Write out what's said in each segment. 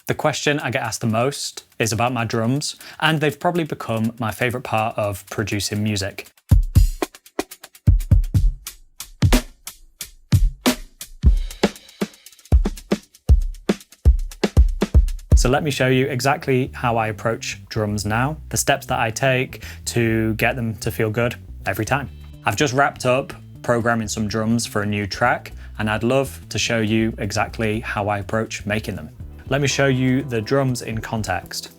The question I get asked the most is about my drums, and they've probably become my favourite part of producing music. So let me show you exactly how I approach drums now, the steps that I take to get them to feel good every time. I've just wrapped up programming some drums for a new track, and I'd love to show you exactly how I approach making them. Let me show you the drums in context.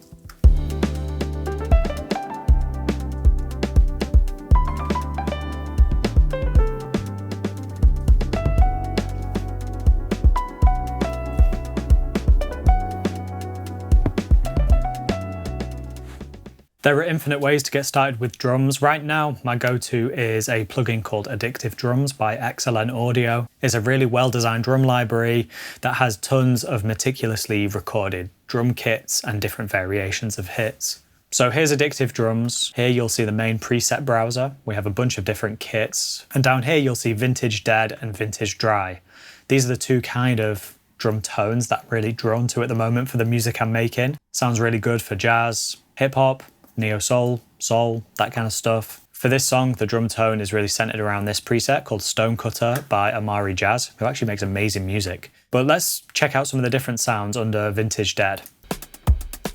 There are infinite ways to get started with drums. Right now, my go-to is a plugin called Addictive Drums by Excellent Audio. It's a really well-designed drum library that has tons of meticulously recorded drum kits and different variations of hits. So here's Addictive Drums. Here you'll see the main preset browser. We have a bunch of different kits. And down here you'll see Vintage Dead and Vintage Dry. These are the two kind of drum tones that I'm really drawn to at the moment for the music I'm making. Sounds really good for jazz, hip-hop, neo-soul, soul, that kind of stuff. For this song, the drum tone is really centered around this preset called Stonecutter by Amari Jazz, who actually makes amazing music. But let's check out some of the different sounds under Vintage Dead.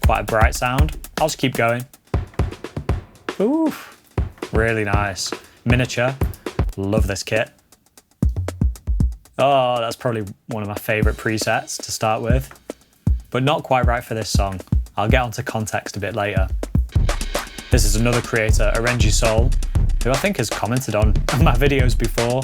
Quite a bright sound. I'll just keep going. Ooh, really nice. Miniature, love this kit. Oh, that's probably one of my favorite presets to start with, but not quite right for this song. I'll get onto context a bit later. This is another creator, Orange Soul, who I think has commented on my videos before,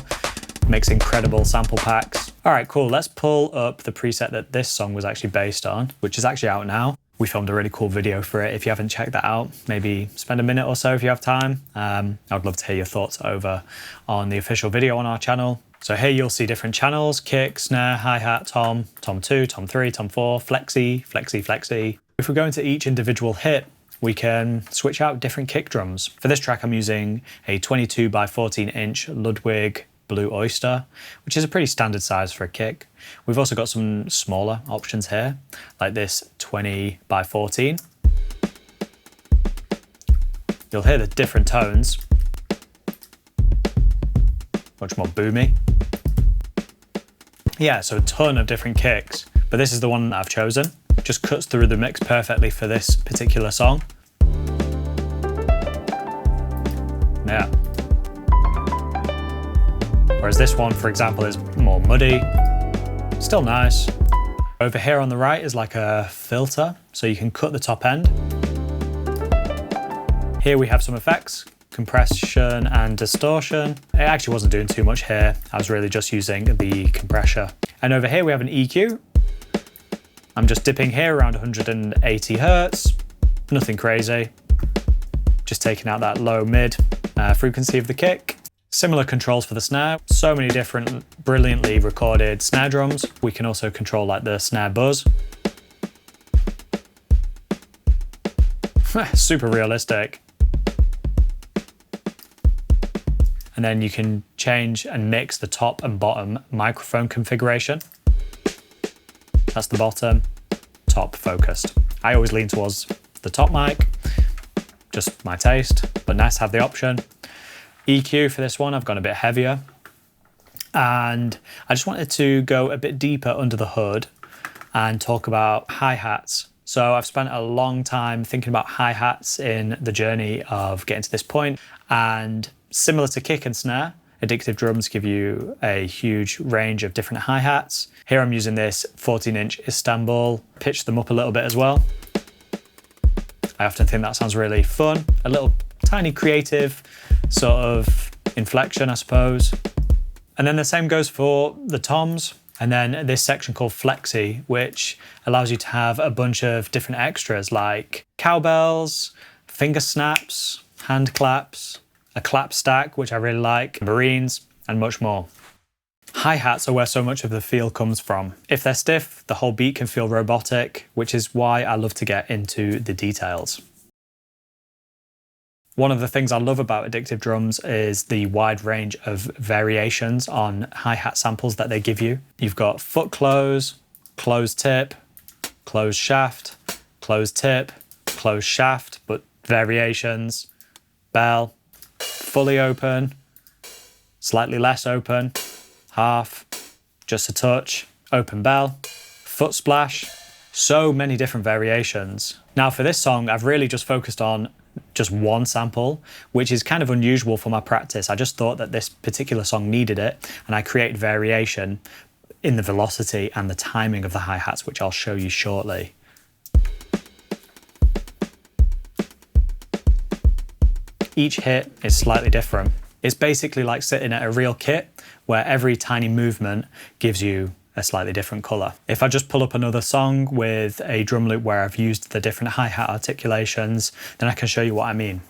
makes incredible sample packs. All right, cool. Let's pull up the preset that this song was actually based on, which is actually out now. We filmed a really cool video for it. If you haven't checked that out, maybe spend a minute or so if you have time. I'd love to hear your thoughts over on the official video on our channel. So here you'll see different channels: kick, snare, hi-hat, tom, tom 2, tom 3, tom 4, flexi, flexi, flexi. If we go into each individual hit, we can switch out different kick drums. For this track, I'm using a 22 by 14 inch Ludwig Blue Oyster, which is a pretty standard size for a kick. We've also got some smaller options here, like this 20 by 14. You'll hear the different tones. Much more boomy. Yeah, so a ton of different kicks, but this is the one that I've chosen. Just cuts through the mix perfectly for this particular song. Yeah. Whereas this one, for example, is more muddy. Still nice. Over here on the right is like a filter, so you can cut the top end. Here we have some effects, compression and distortion. It actually wasn't doing too much here. I was really just using the compressor. And over here we have an EQ. I'm just dipping here around 180 Hertz, nothing crazy. Just taking out that low mid frequency of the kick. Similar controls for the snare. So many different brilliantly recorded snare drums. We can also control like the snare buzz. Super realistic. And then you can change and mix the top and bottom microphone configuration. That's the bottom, top focused. I always lean towards the top mic, just my taste, but nice to have the option. EQ for this one, I've gone a bit heavier. And I just wanted to go a bit deeper under the hood and talk about hi-hats. So I've spent a long time thinking about hi-hats in the journey of getting to this point. And similar to kick and snare, Addictive Drums give you a huge range of different hi-hats. Here I'm using this 14-inch Istanbul, pitch them up a little bit as well. I often think that sounds really fun, a little tiny creative sort of inflection, I suppose. And then the same goes for the toms. And then this section called Flexi, which allows you to have a bunch of different extras like cowbells, finger snaps, hand claps, a clap stack, which I really like, marines, and much more. Hi-hats are where so much of the feel comes from. If they're stiff, the whole beat can feel robotic, which is why I love to get into the details. One of the things I love about Addictive Drums is the wide range of variations on hi-hat samples that they give you. You've got foot close, close tip, closed shaft, closed tip, closed shaft, but variations, bell, fully open, slightly less open, half, just a touch, open bell, foot splash, so many different variations. Now for this song, I've really just focused on just one sample, which is kind of unusual for my practice. I just thought that this particular song needed it, and I created variation in the velocity and the timing of the hi-hats, which I'll show you shortly. Each hit is slightly different. It's basically like sitting at a real kit where every tiny movement gives you a slightly different colour. If I just pull up another song with a drum loop where I've used the different hi-hat articulations, then I can show you what I mean.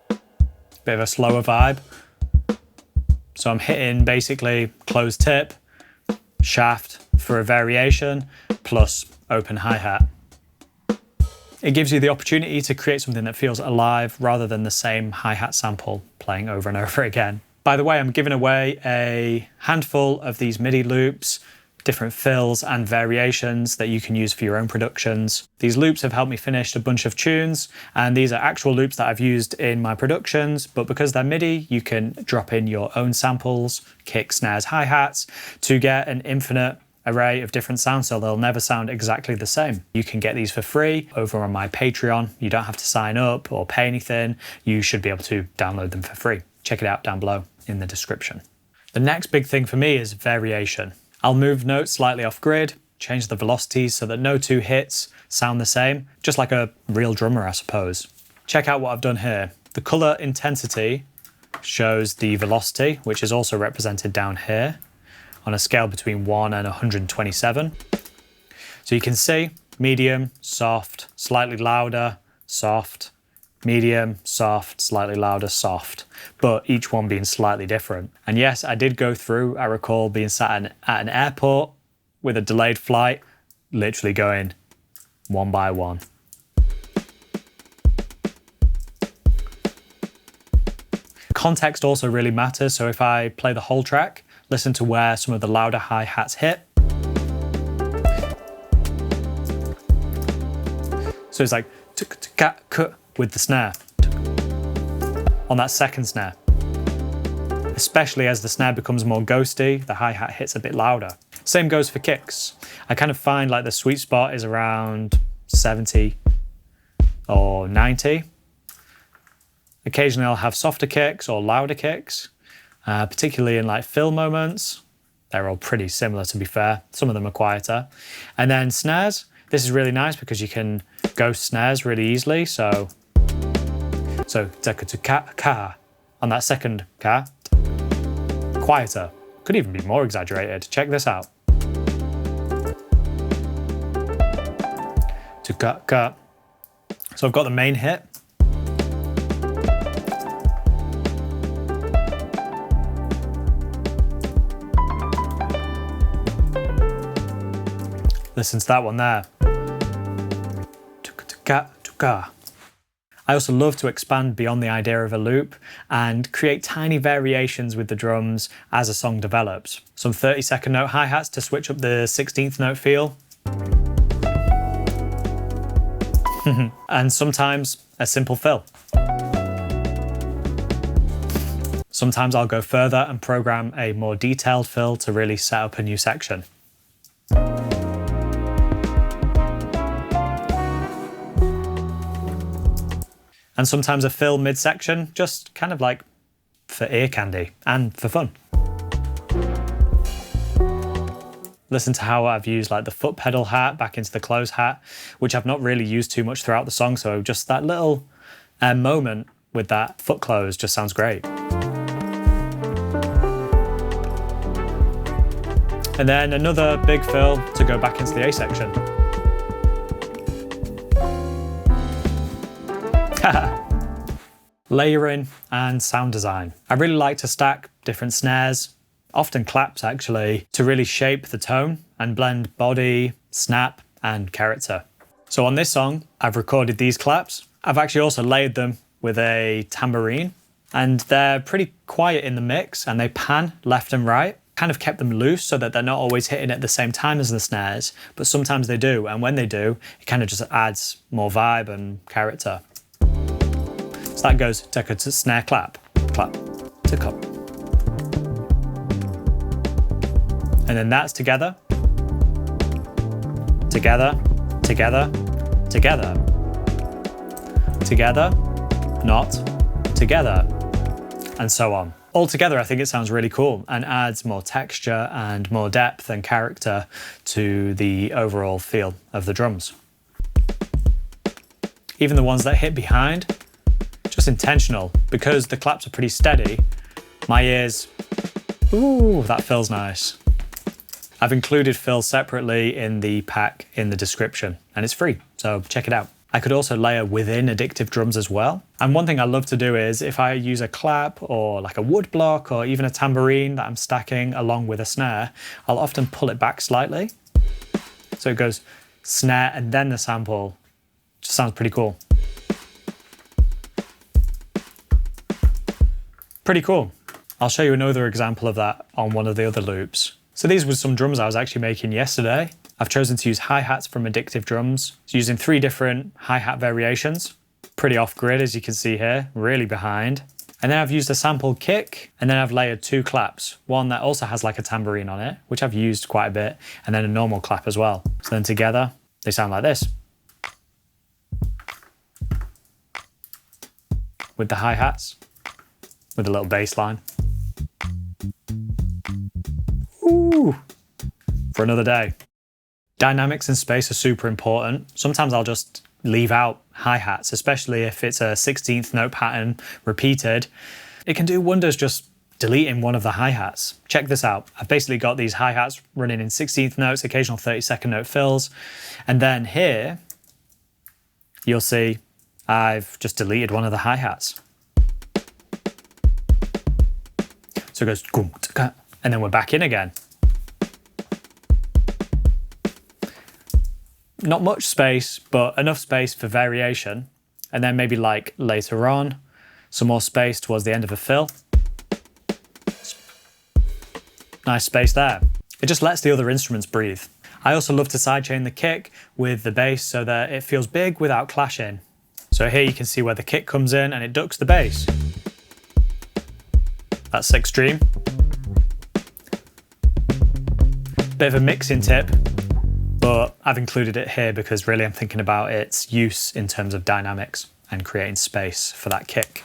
Bit of a slower vibe. So I'm hitting basically closed tip, shaft for a variation, plus open hi-hat. It gives you the opportunity to create something that feels alive rather than the same hi-hat sample playing over and over again. By the way, I'm giving away a handful of these MIDI loops, different fills and variations that you can use for your own productions. These loops have helped me finish a bunch of tunes, and these are actual loops that I've used in my productions, but because they're MIDI, you can drop in your own samples, kick, snares, hi-hats, to get an infinite array of different sounds, so they'll never sound exactly the same. You can get these for free over on my Patreon. You don't have to sign up or pay anything. You should be able to download them for free. Check it out down below in the description. The next big thing for me is variation. I'll move notes slightly off grid, change the velocities so that no two hits sound the same, just like a real drummer, I suppose. Check out what I've done here. The color intensity shows the velocity, which is also represented down here on a scale between 1 and 127. So you can see medium, soft, slightly louder, soft, medium, soft, slightly louder, soft, but each one being slightly different. And yes, I did go through, I recall being sat at an airport with a delayed flight, literally going one by one. Context also really matters, so if I play the whole track, listen to where some of the louder hi-hats hit. So it's like with the snare on that second snare. Especially as the snare becomes more ghosty, the hi-hat hits a bit louder. Same goes for kicks. I kind of find like the sweet spot is around 70 or 90. Occasionally I'll have softer kicks or louder kicks, particularly in like fill moments. They're all pretty similar, to be fair. Some of them are quieter. And then snares, this is really nice because you can ghost snares really easily. So ka on that second ka, quieter. Could even be more exaggerated. Check this out. To ka. So I've got the main hit. Listen to that one there. I also love to expand beyond the idea of a loop and create tiny variations with the drums as a song develops. Some 30-second note hi-hats to switch up the 16th note feel. And sometimes a simple fill. Sometimes I'll go further and program a more detailed fill to really set up a new section. And sometimes a fill mid-section, just kind of like for ear candy and for fun. Listen to how I've used like the foot pedal hat back into the close hat, which I've not really used too much throughout the song, so just that little moment with that foot close just sounds great. And then another big fill to go back into the A section. Layering and sound design. I really like to stack different snares, often claps actually, to really shape the tone and blend body, snap, and character. So on this song, I've recorded these claps. I've actually also layered them with a tambourine, and they're pretty quiet in the mix and they pan left and right. kind of kept them loose so that they're not always hitting at the same time as the snares, but sometimes they do, and when they do, it kind of just adds more vibe and character. So that goes to snare clap, clap, to clap. And then that's together, together, together, together, together, not together, and so on. Altogether, I think it sounds really cool and adds more texture and more depth and character to the overall feel of the drums. Even the ones that hit behind, just intentional, because the claps are pretty steady. My ears, ooh, that feels nice. I've included fills separately in the pack in the description, and it's free, so check it out. I could also layer within Addictive Drums as well. And one thing I love to do is if I use a clap or like a wood block or even a tambourine that I'm stacking along with a snare, I'll often pull it back slightly. So it goes snare and then the sample. Just sounds pretty cool. Pretty cool. I'll show you another example of that on one of the other loops. So these were some drums I was actually making yesterday. I've chosen to use hi-hats from Addictive Drums, using 3 different hi-hat variations. Pretty off-grid, as you can see here, really behind. And then I've used a sample kick, and then I've layered 2 claps. One that also has like a tambourine on it, which I've used quite a bit, and then a normal clap as well. So then together, they sound like this. With the hi-hats, with a little bass line. Ooh, for another day. Dynamics and space are super important. Sometimes I'll just leave out hi-hats, especially if it's a 16th note pattern repeated. It can do wonders just deleting one of the hi-hats. Check this out. I've basically got these hi-hats running in 16th notes, occasional 32nd note fills. And then here, you'll see I've just deleted one of the hi-hats. So it goes, and then we're back in again. Not much space, but enough space for variation. And then maybe like later on, some more space towards the end of a fill. Nice space there. It just lets the other instruments breathe. I also love to sidechain the kick with the bass so that it feels big without clashing. So here you can see where the kick comes in and it ducks the bass. That's extreme. Bit of a mixing tip, but I've included it here because really I'm thinking about its use in terms of dynamics and creating space for that kick.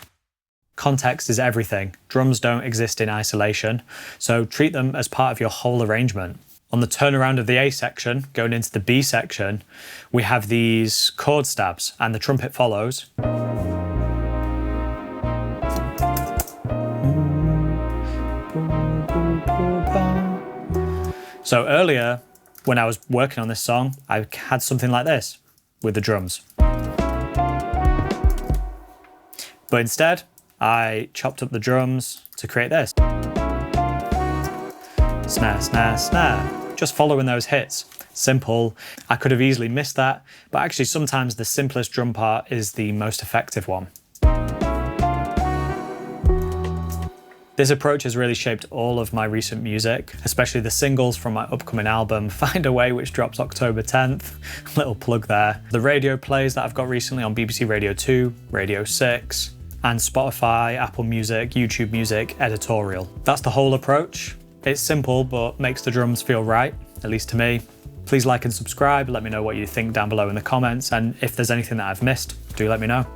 Context is everything. Drums don't exist in isolation, so treat them as part of your whole arrangement. On the turnaround of the A section, going into the B section, we have these chord stabs and the trumpet follows. So earlier, when I was working on this song, I had something like this with the drums. But instead, I chopped up the drums to create this. Snare, snare, snare. Just following those hits. Simple. I could have easily missed that, but actually sometimes the simplest drum part is the most effective one. This approach has really shaped all of my recent music, especially the singles from my upcoming album, Find a Way, which drops October 10th. Little plug there. The radio plays that I've got recently on BBC Radio 2, Radio 6, and Spotify, Apple Music, YouTube Music, editorial. That's the whole approach. It's simple, but makes the drums feel right, at least to me. Please like and subscribe, let me know what you think down below in the comments, and if there's anything that I've missed, do let me know.